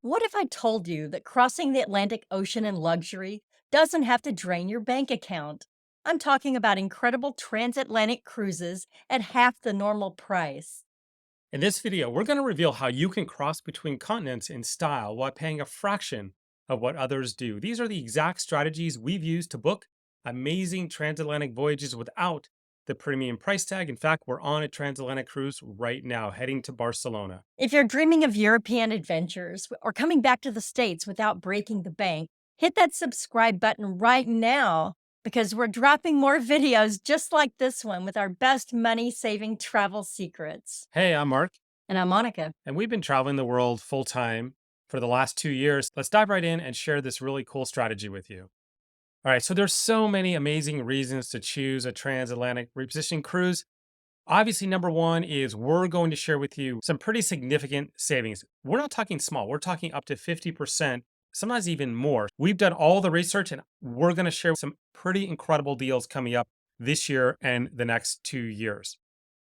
What if I told you that crossing the Atlantic Ocean in luxury doesn't have to drain your bank account? I'm talking about incredible transatlantic cruises at half the normal price. In this video, we're going to reveal how you can cross between continents in style while paying a fraction of what others do. These are the exact strategies we've used to book amazing transatlantic voyages without the premium price tag. In fact, we're on a transatlantic cruise right now, heading to Barcelona. If you're dreaming of European adventures or coming back to the States without breaking the bank, hit that subscribe button right now because we're dropping more videos just like this one with our best money saving travel secrets. Hey, I'm Mark, And I'm Monica. and we've been traveling the world full time for the last 2 years. Let's dive right in and share this really cool strategy with you. All right, so there's so many amazing reasons to choose a transatlantic repositioning cruise. Obviously, number one is we're going to share with you some pretty significant savings. We're not talking small, we're talking up to 50%, sometimes even more. We've done all the research and we're going to share some pretty incredible deals coming up this year and the next 2 years.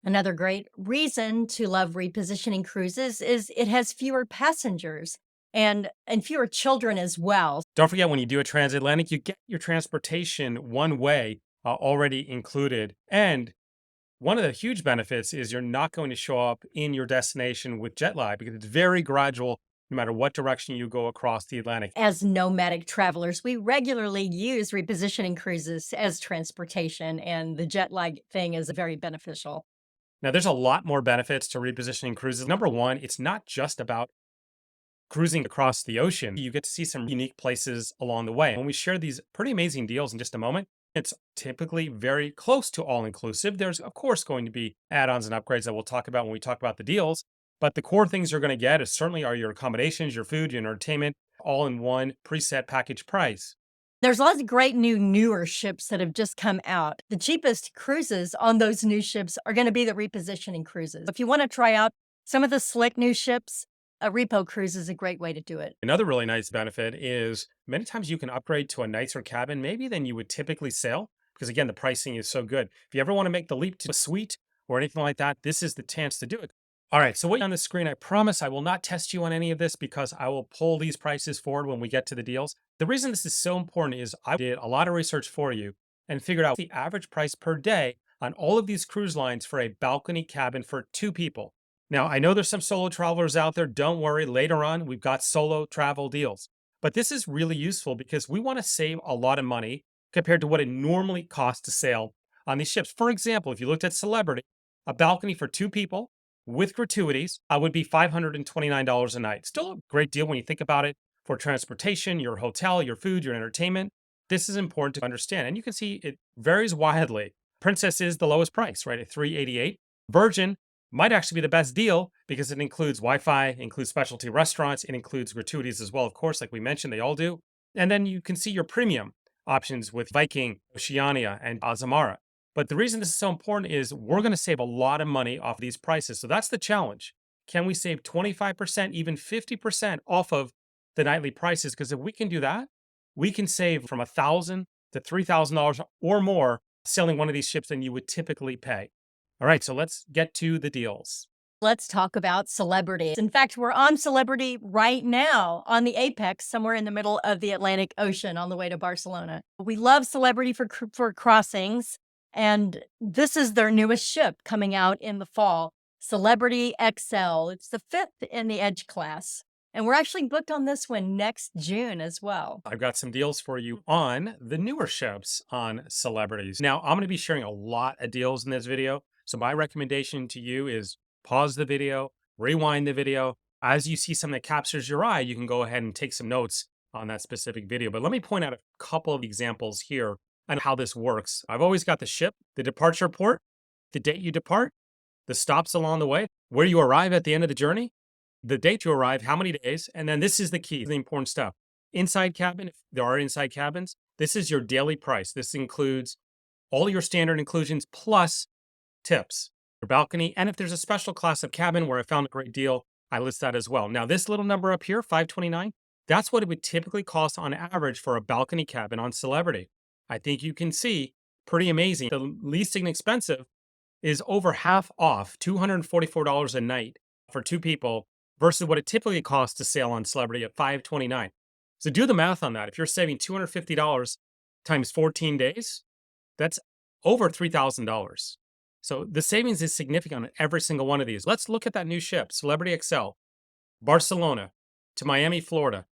Another great reason to love repositioning cruises is it has fewer passengers and fewer children as well. Don't forget, when you do a transatlantic, you get your transportation one way already included. And one of the huge benefits is you're not going to show up in your destination with jet lag because it's very gradual no matter what direction you go across the Atlantic. As nomadic travelers, we regularly use repositioning cruises as transportation, and the jet lag thing is very beneficial. Now, there's a lot more benefits to repositioning cruises. Number one, it's not just about cruising across the ocean. You get to see some unique places along the way. When we share these pretty amazing deals in just a moment, it's typically very close to all inclusive. There's, of course, going to be add ons and upgrades that we'll talk about when we talk about the deals. But the core things you're going to get is certainly are your accommodations, your food, your entertainment, all in one preset package price. There's lots of great newer ships that have just come out. The cheapest cruises on those new ships are going to be the repositioning cruises. If you want to try out some of the slick new ships, a repo cruise is a great way to do it. Another really nice benefit is many times you can upgrade to a nicer cabin, maybe than you would typically sail, because again, the pricing is so good. If you ever want to make the leap to a suite or anything like that, this is the chance to do it. All right, so what on the screen, I promise I will not test you on any of this because I will pull these prices forward when we get to the deals. The reason this is so important is I did a lot of research for you and figured out the average price per day on all of these cruise lines for a balcony cabin for two people. Now, I know there's some solo travelers out there. Don't worry. Later on, we've got solo travel deals. But this is really useful because we want to save a lot of money compared to what it normally costs to sail on these ships. For example, if you looked at Celebrity, a balcony for two people with gratuities would be $529 a night. Still a great deal when you think about it for transportation, your hotel, your food, your entertainment. This is important to understand. And you can see it varies wildly. Princess is the lowest price, right, at $388. Virgin might actually be the best deal because it includes Wi-Fi, includes specialty restaurants, it includes gratuities as well, of course, like we mentioned, they all do. And then you can see your premium options with Viking, Oceania, and Azamara. But the reason this is so important is we're going to save a lot of money off these prices. So that's the challenge. Can we save 25%, even 50% off of the nightly prices? Because if we can do that, we can save from $1,000 to $3,000 or more selling one of these ships than you would typically pay. All right, so let's get to the deals. Let's talk about Celebrity. In fact, we're on Celebrity right now on the Apex, somewhere in the middle of the Atlantic Ocean on the way to Barcelona. We love Celebrity for crossings, and this is their newest ship coming out in the fall, Celebrity XL. It's the fifth in the Edge class. And we're actually booked on this one next June as well. I've got some deals for you on the newer ships on Celebrities. Now, I'm going to be sharing a lot of deals in this video. So my recommendation to you is pause the video, rewind the video. As you see something that captures your eye, you can go ahead and take some notes on that specific video. But let me point out a couple of examples here on how this works. I've always got the ship, the departure port, the date you depart, the stops along the way, where you arrive at the end of the journey, the date you arrive, how many days, and then this is the key, the important stuff. Inside cabin, if there are inside cabins, this is your daily price. This includes all your standard inclusions plus tips, your balcony, and if there's a special class of cabin where I found a great deal, I list that as well. Now, this little number up here, 529, that's what it would typically cost on average for a balcony cabin on Celebrity. I think you can see pretty amazing. The least inexpensive is over half off, $244 a night for two people versus what it typically costs to sail on Celebrity at 529. So do the math on that. If you're saving $250 times 14 days, that's over $3,000. So the savings is significant on every single one of these. Let's look at that new ship, Celebrity Excel, Barcelona to Miami, Florida,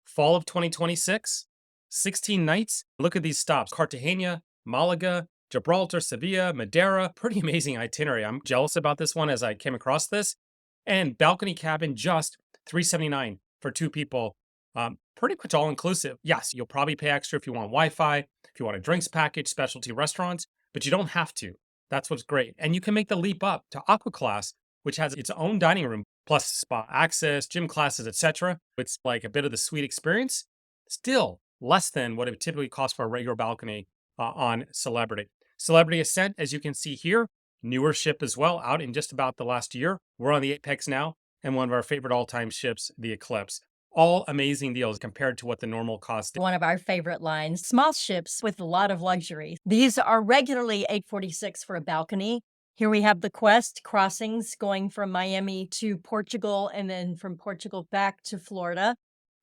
fall of 2026, 16 nights. Look at these stops: Cartagena, Malaga, Gibraltar, Sevilla, Madeira. Pretty amazing itinerary. I'm jealous about this one as I came across this. And balcony cabin, just 379 for two people. Pretty much all inclusive. Yes, you'll probably pay extra if you want Wi-Fi, if you want a drinks package, specialty restaurants, but you don't have to. That's what's great. And you can make the leap up to Aqua Class, which has its own dining room, plus spa access, gym classes, etc. It's like a bit of the suite experience. Still less than what it would typically cost for a regular balcony on Celebrity. Celebrity Ascent, as you can see here, newer ship as well, out in just about the last year. We're on the Apex now, and one of our favorite all-time ships, the Eclipse. All amazing deals compared to what the normal cost is. One of our favorite lines, small ships with a lot of luxury. These are regularly 846 for a balcony. Here we have the Quest crossings going from Miami to Portugal and then from Portugal back to Florida.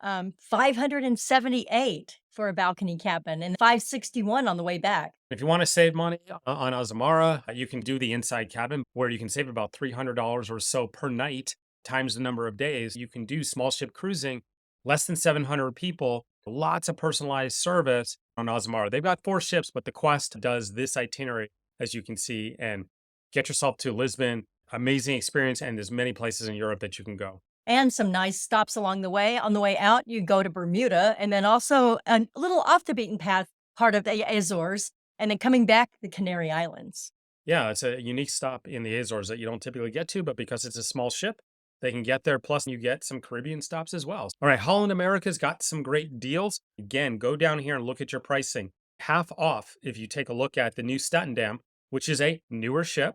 578 for a balcony cabin and 561 on the way back. If you want to save money on Azamara, you can do the inside cabin where you can save about $300 or so per night times the number of days. You can do small ship cruising, less than 700 people, lots of personalized service on Azamara. They've got 4 ships, but the Quest does this itinerary, as you can see, and get yourself to Lisbon. Amazing experience, and there's many places in Europe that you can go. And some nice stops along the way. On the way out, you go to Bermuda, and then also a little off the beaten path part of the Azores, and then coming back, the Canary Islands. Yeah, it's a unique stop in the Azores that you don't typically get to, but because it's a small ship, they can get there. Plus, you get some Caribbean stops as well. All right, Holland America's got some great deals. Again, go down here and look at your pricing. Half off if you take a look at the new Statendam, which is a newer ship,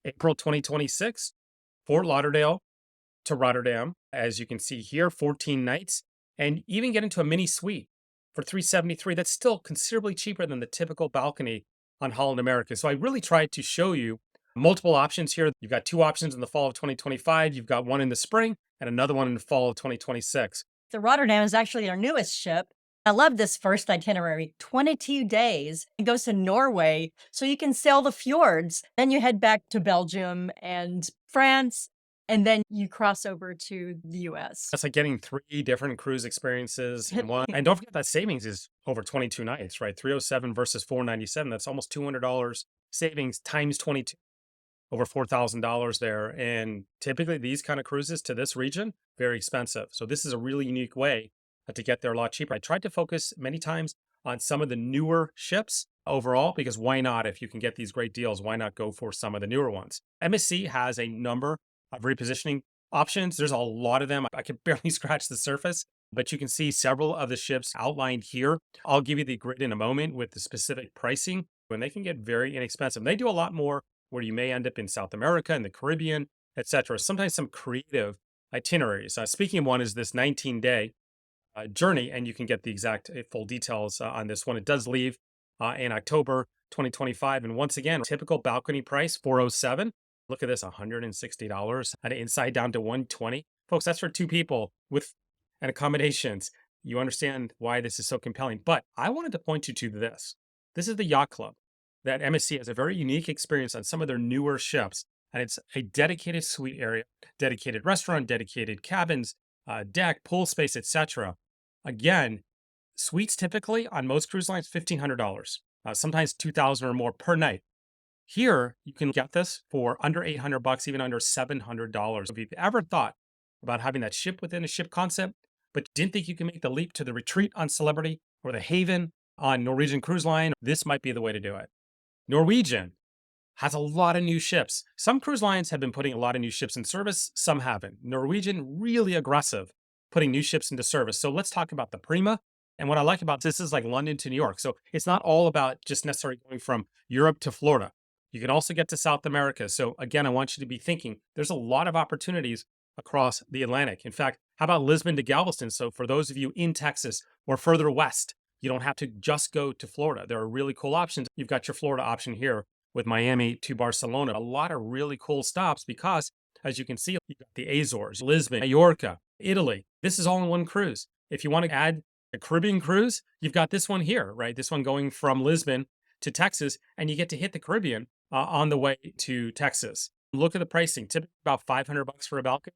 April 2026, Fort Lauderdale to Rotterdam. As you can see here, 14 nights, and even get into a mini suite for 373. That's still considerably cheaper than the typical balcony on Holland America. So I really tried to show you multiple options here. You've got 2 options in the fall of 2025. You've got one in the spring and another one in the fall of 2026. The Rotterdam is actually our newest ship. I love this first itinerary, 22 days. It goes to Norway, so you can sail the fjords. Then you head back to Belgium and France, and then you cross over to the US. That's like getting 3 different cruise experiences in one. And don't forget that savings is over 22 nights, right? 307 versus 497. That's almost $200 savings times 22. Over $4,000 there. And typically these kind of cruises to this region, very expensive. So this is a really unique way to get there a lot cheaper. I tried to focus many times on some of the newer ships overall, because why not? If you can get these great deals, why not go for some of the newer ones? MSC has a number of repositioning options. There's a lot of them. I can barely scratch the surface, but you can see several of the ships outlined here. I'll give you the grid in a moment with the specific pricing, when they can get very inexpensive. They do a lot more where you may end up in South America and the Caribbean, etc. Sometimes some creative itineraries. Speaking of one is this 19-day journey, and you can get the exact full details on this one. It does leave in October 2025. And once again, typical balcony price, 407. Look at this, $160 and inside down to 120. Folks, that's for 2 people with and accommodations. You understand why this is so compelling. But I wanted to point you to this. This is the Yacht Club that MSC has a very unique experience on some of their newer ships. And it's a dedicated suite area, dedicated restaurant, dedicated cabins, deck, pool space, etc. Again, suites typically on most cruise lines, $1,500, sometimes $2,000 or more per night. Here, you can get this for under $800, even under $700. If you've ever thought about having that ship within a ship concept, but didn't think you can make the leap to the Retreat on Celebrity or the Haven on Norwegian Cruise Line, this might be the way to do it. Norwegian has a lot of new ships. Some cruise lines have been putting a lot of new ships in service, some haven't. Norwegian, really aggressive, putting new ships into service. So let's talk about the Prima. And what I like about this is like London to New York. So it's not all about just necessarily going from Europe to Florida. You can also get to South America. So again, I want you to be thinking there's a lot of opportunities across the Atlantic. In fact, how about Lisbon to Galveston? So for those of you in Texas or further west, you don't have to just go to Florida. There are really cool options. You've got your Florida option here with Miami to Barcelona. A lot of really cool stops because, As you can see, you've got the Azores, Lisbon, Majorca, Italy. This is all in one cruise. If you want to add a Caribbean cruise, you've got this one here, right? This one going from Lisbon to Texas, and you get to hit the Caribbean on the way to Texas. Look at the pricing, typically about $500 for a balcony,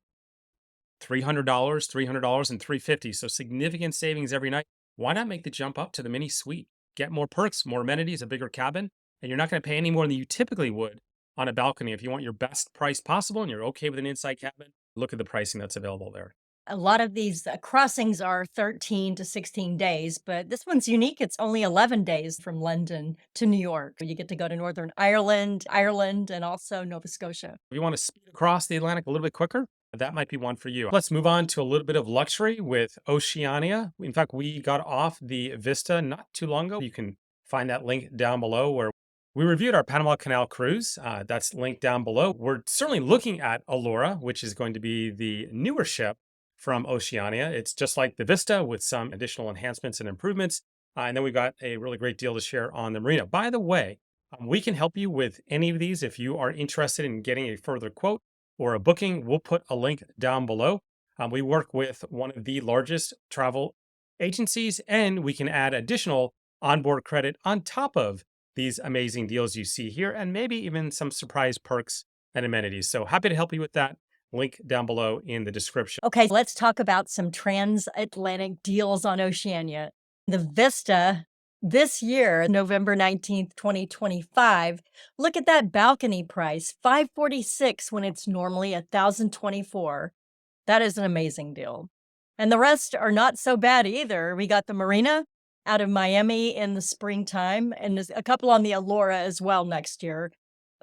$300, and $350. So significant savings every night. Why not make the jump up to the mini suite? Get more perks, more amenities, a bigger cabin, and you're not going to pay any more than you typically would on a balcony. If you want your best price possible and you're okay with an inside cabin, look at the pricing that's available there. A lot of these crossings are 13 to 16 days, but this one's unique. It's only 11 days from London to New York. You get to go to Northern Ireland, and also Nova Scotia. If you want to speed across the Atlantic a little bit quicker, that might be one for you. Let's move on to a little bit of luxury with Oceania. In fact, we got off the Vista not too long ago. You can find that link down below where we reviewed our Panama Canal cruise. That's linked down below. We're certainly looking at Allura, which is going to be the newer ship from Oceania. It's just like the Vista with some additional enhancements and improvements. And then we've got a really great deal to share on the Marina. By the way, we can help you with any of these if you are interested in getting a further quote or a booking. We'll put a link down below. We work with one of the largest travel agencies, and we can add additional onboard credit on top of these amazing deals you see here, and maybe even some surprise perks and amenities. So happy to help you with that. Link down below in the description. Okay, let's talk about some transatlantic deals on Oceania. The Vista this year, November 19th, 2025, look at that balcony price, $546 when it's normally $1,024. That is an amazing deal. And the rest are not so bad either. We got the Marina out of Miami in the springtime, and there's a couple on the Allura as well next year,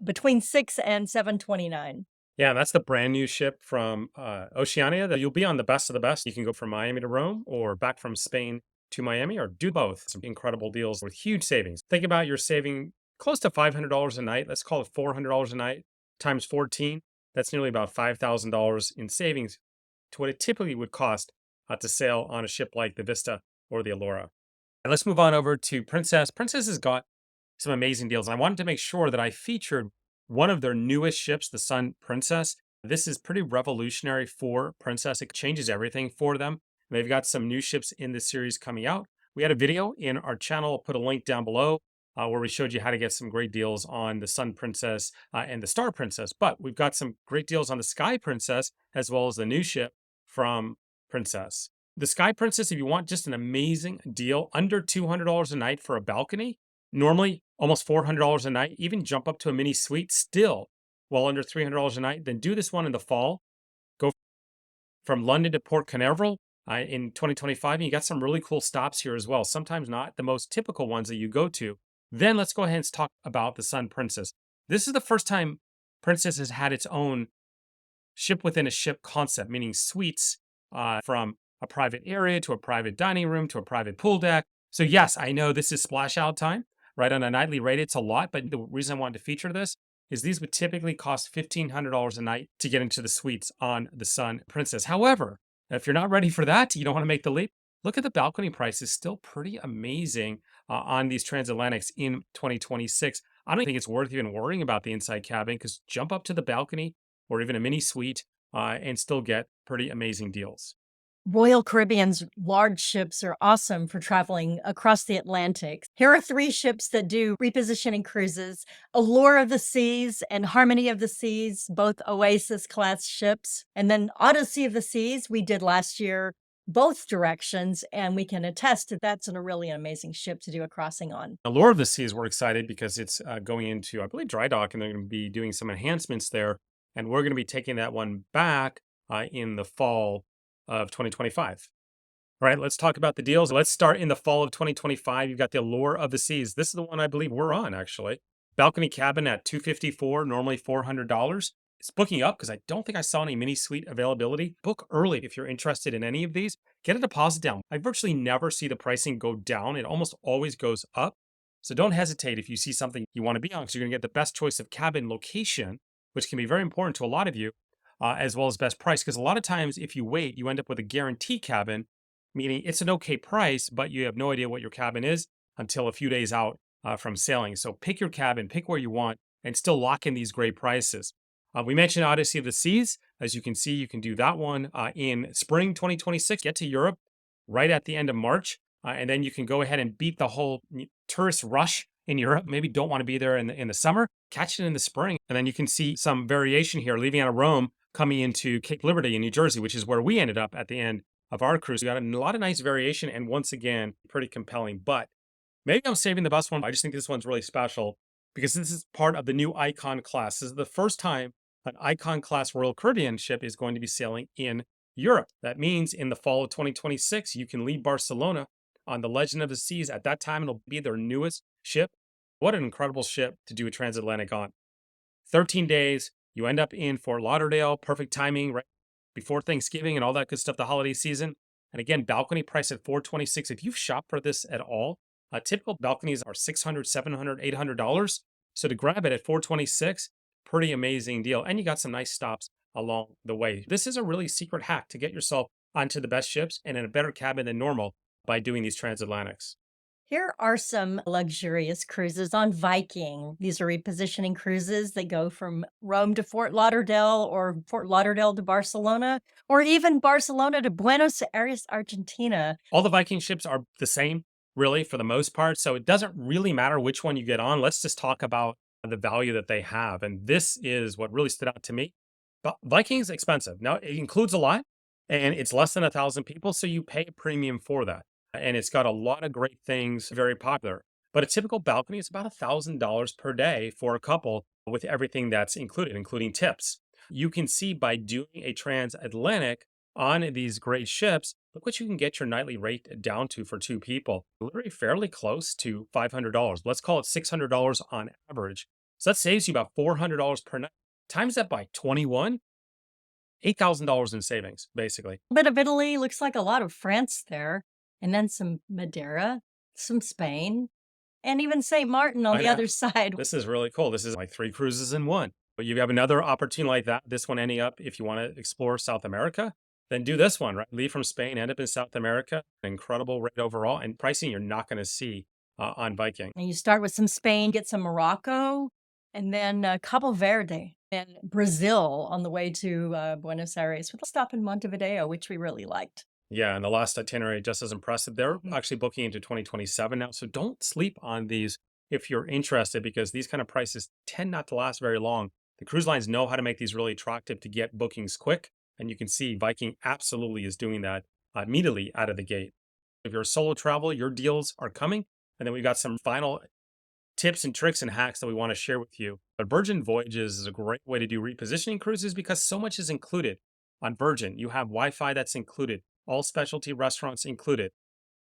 between $6 and $729. Yeah, that's the brand new ship from Oceania. That you'll be on the best of the best. You can go from Miami to Rome or back from Spain to Miami, or do both. Some incredible deals with huge savings. Think about you're saving close to $500 a night. Let's call it $400 a night times 14. That's nearly about $5,000 in savings to what it typically would cost to sail on a ship like the Vista or the Allura. And let's move on over to Princess. Princess has got some amazing deals. And I wanted to make sure that I featured one of their newest ships, the Sun Princess. This is pretty revolutionary for Princess. It changes everything for them. They've got some new ships in this series coming out. We had a video in our channel. I'll put a link down below where we showed you how to get some great deals on the Sun Princess and the Star Princess. But we've got some great deals on the Sky Princess as well as the new ship from Princess. The Sky Princess, if you want just an amazing deal, under $200 a night for a balcony, normally almost $400 a night, even jump up to a mini suite, still well under $300 a night, then do this one in the fall. Go from London to Port Canaveral in 2025, and you got some really cool stops here as well. Sometimes not the most typical ones that you go to. Then let's go ahead and talk about the Sun Princess. This is the first time Princess has had its own ship within a ship concept, meaning suites from a private area to a private dining room to a private pool deck. So yes, I know this is splash out time. Right, on a nightly rate, it's a lot, but the reason I wanted to feature this is these would typically cost $1,500 a night to get into the suites on the Sun Princess. However, if you're not ready for that, you don't want to make the leap, look at the balcony prices, still pretty amazing on these transatlantics in 2026. I don't think it's worth even worrying about the inside cabin, because jump up to the balcony or even a mini suite and still get pretty amazing deals. Royal Caribbean's large ships are awesome for traveling across the Atlantic. Here are 3 ships that do repositioning cruises: Allure of the Seas and Harmony of the Seas, both Oasis-class ships. And then Odyssey of the Seas, we did last year, both directions, and we can attest that that's a really amazing ship to do a crossing on. Allure of the Seas, we're excited because it's going into, I believe, dry dock, and they're going to be doing some enhancements there. And we're going to be taking that one back in the fall of 2025. All right, let's talk about the deals. Let's start in the fall of 2025. You've got the Allure of the Seas. This is the one I believe we're on, actually. Balcony cabin at $254, normally $400. It's booking up because I don't think I saw any mini suite availability. Book early if you're interested in any of these. Get a deposit down. I virtually never see the pricing go down. It almost always goes up. So don't hesitate if you see something you want to be on, because you're going to get the best choice of cabin location, which can be very important to a lot of you. As well as best price. Because a lot of times, if you wait, you end up with a guarantee cabin, meaning it's an okay price, but you have no idea what your cabin is until a few days out from sailing. So pick your cabin, pick where you want, and still lock in these great prices. We mentioned Odyssey of the Seas. As you can see, you can do that one in spring 2026. Get to Europe right at the end of March, and then you can go ahead and beat the whole tourist rush in Europe. Maybe don't want to be there in the summer. Catch it in the spring, and then you can see some variation here, leaving out of Rome, coming into Cape Liberty in New Jersey, which is where we ended up at the end of our cruise. We got a lot of nice variation, and once again, pretty compelling. But maybe I'm saving the best one. I just think this one's really special because this is part of the new Icon class. This is the first time an Icon class Royal Caribbean ship is going to be sailing in Europe. That means in the fall of 2026, you can leave Barcelona on the Legend of the Seas. At that time, it'll be their newest ship. What an incredible ship to do a transatlantic on. 13 days, you end up in Fort Lauderdale, perfect timing, right before Thanksgiving and all that good stuff, the holiday season. And again, balcony price at 426. If you've shopped for this at all, typical balconies are $600, $700, $800. So to grab it at 426, pretty amazing deal. And you got some nice stops along the way. This is a really secret hack to get yourself onto the best ships and in a better cabin than normal by doing these transatlantics. Here are some luxurious cruises on Viking. These are repositioning cruises that go from Rome to Fort Lauderdale or Fort Lauderdale to Barcelona or even Barcelona to Buenos Aires, Argentina. All the Viking ships are the same, really, for the most part. So it doesn't really matter which one you get on. Let's just talk about the value that they have. And this is what really stood out to me. But Viking's expensive. Now, it includes a lot and it's less than 1,000 people. So you pay a premium for that. And it's got a lot of great things, very popular. But a typical balcony is about $1,000 per day for a couple with everything that's included, including tips. You can see by doing a transatlantic on these great ships, look what you can get your nightly rate down to for two people. Literally fairly close to $500. Let's call it $600 on average. So that saves you about $400 per night. Times that by 21, $8,000 in savings, basically. A bit of Italy, looks like a lot of France there. And then some Madeira, some Spain, and even St. Martin on I the know. other side. This is really cool. This is like 3 cruises in one. But you have another opportunity like that. This one ending up, if you want to explore South America, then do this one, right? Leave from Spain, end up in South America. Incredible rate overall and pricing you're not going to see on Viking. And you start with some Spain, get some Morocco, and then Cabo Verde and Brazil on the way to Buenos Aires with a stop in Montevideo, which we really liked. Yeah, and the last itinerary just as impressive. They're actually booking into 2027 now, so don't sleep on these if you're interested because these kind of prices tend not to last very long. The cruise lines know how to make these really attractive to get bookings quick, and you can see Viking absolutely is doing that immediately out of the gate. If you're a solo traveler, your deals are coming, and then we've got some final tips and tricks and hacks that we want to share with you. But Virgin Voyages is a great way to do repositioning cruises because so much is included. On Virgin, you have Wi-Fi that's included. All specialty restaurants included.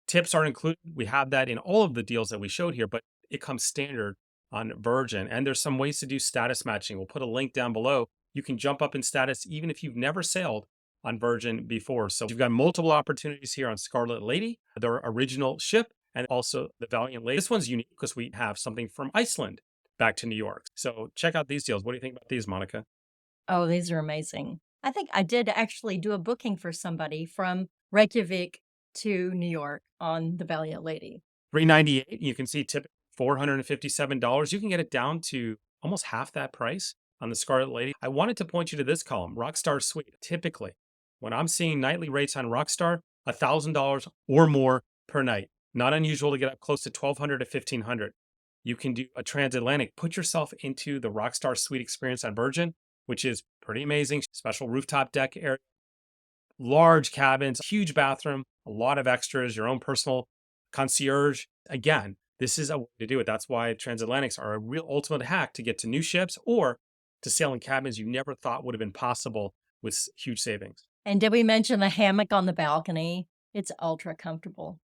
Tips are included. We have that in all of the deals that we showed here, but it comes standard on Virgin. And there's some ways to do status matching. We'll put a link down below. You can jump up in status even if you've never sailed on Virgin before. So you've got multiple opportunities here on Scarlet Lady, their original ship, and also the Valiant Lady. This one's unique because we have something from Iceland back to New York. So check out these deals. What do you think about these, Monica? Oh, these are amazing. I think I did actually do a booking for somebody from Reykjavik to New York on the Valiant Lady. $398. You can see tip $457. You can get it down to almost half that price on the Scarlet Lady. I wanted to point you to this column, Rockstar Suite. Typically, when I'm seeing nightly rates on Rockstar, $1,000 or more per night. Not unusual to get up close to $1,200 to $1,500. You can do a transatlantic. Put yourself into the Rockstar Suite experience on Virgin, which is pretty amazing. Special rooftop deck area, large cabins, huge bathroom, a lot of extras, your own personal concierge. Again, this is a way to do it. That's why transatlantics are a real ultimate hack to get to new ships or to sail in cabins you never thought would have been possible with huge savings. And did we mention the hammock on the balcony? It's ultra comfortable.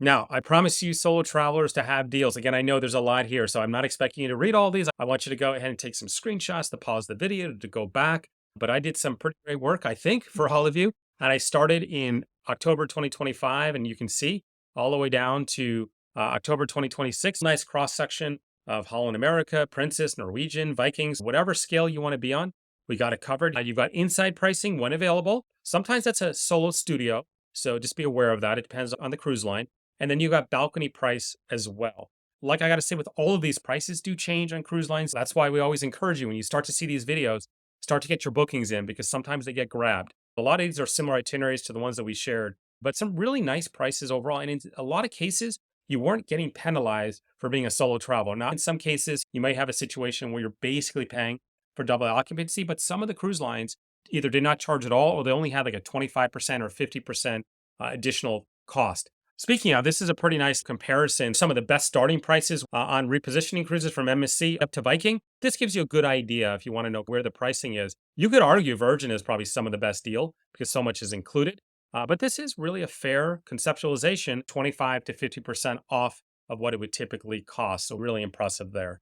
Now, I promise you solo travelers to have deals. Again, I know there's a lot here, so I'm not expecting you to read all these. I want you to go ahead and take some screenshots to pause the video, to go back. But I did some pretty great work, I think, for all of you. And I started in October 2025, and you can see all the way down to October 2026. Nice cross-section of Holland America, Princess, Norwegian, Vikings, whatever scale you want to be on. We got it covered. You've got inside pricing when available. Sometimes that's a solo studio, so just be aware of that. It depends on the cruise line. And then you got balcony price as well. Like I got to say, with all of these, prices do change on cruise lines. That's why we always encourage you when you start to see these videos, start to get your bookings in because sometimes they get grabbed. A lot of these are similar itineraries to the ones that we shared, but some really nice prices overall. And in a lot of cases, you weren't getting penalized for being a solo traveler. Now, in some cases, you may have a situation where you're basically paying for double occupancy, but some of the cruise lines either did not charge at all or they only had like a 25% or 50% additional cost. Speaking of, this is a pretty nice comparison. Some of the best starting prices on repositioning cruises from MSC up to Viking. This gives you a good idea if you want to know where the pricing is. You could argue Virgin is probably some of the best deal because so much is included. But this is really a fair conceptualization, 25 to 50% off of what it would typically cost. So, really impressive there.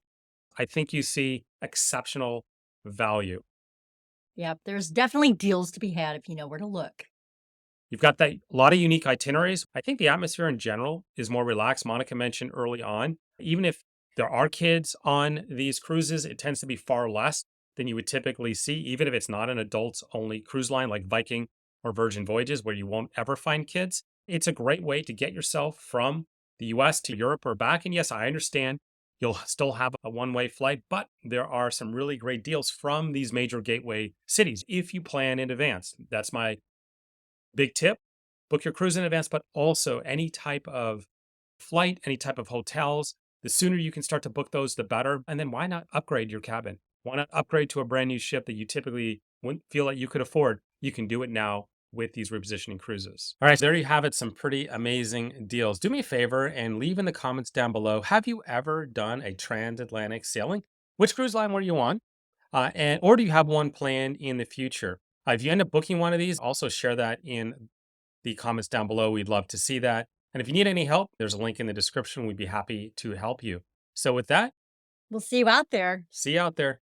I think you see exceptional value. Yep, there's definitely deals to be had if you know where to look. You've got that a lot of unique itineraries. I think the atmosphere in general is more relaxed. Monica mentioned early on, even if there are kids on these cruises, it tends to be far less than you would typically see, even if it's not an adults only cruise line like Viking or Virgin Voyages, where you won't ever find kids. It's a great way to get yourself from the US to Europe or back. And yes, I understand you'll still have a one-way flight, but there are some really great deals from these major gateway cities if you plan in advance. That's my big tip: book your cruise in advance, but also any type of flight, any type of hotels. The sooner you can start to book those, the better. And then why not upgrade your cabin? Why not upgrade to a brand new ship that you typically wouldn't feel like you could afford? You can do it now with these repositioning cruises. All right, so there you have it. Some pretty amazing deals. Do me a favor and leave in the comments down below. Have you ever done a transatlantic sailing? Which cruise line were you on? Or do you have one planned in the future? If you end up booking one of these, also share that in the comments down below. We'd love to see that. And if you need any help, there's a link in the description. We'd be happy to help you. So with that, We'll see you out there. see you out there.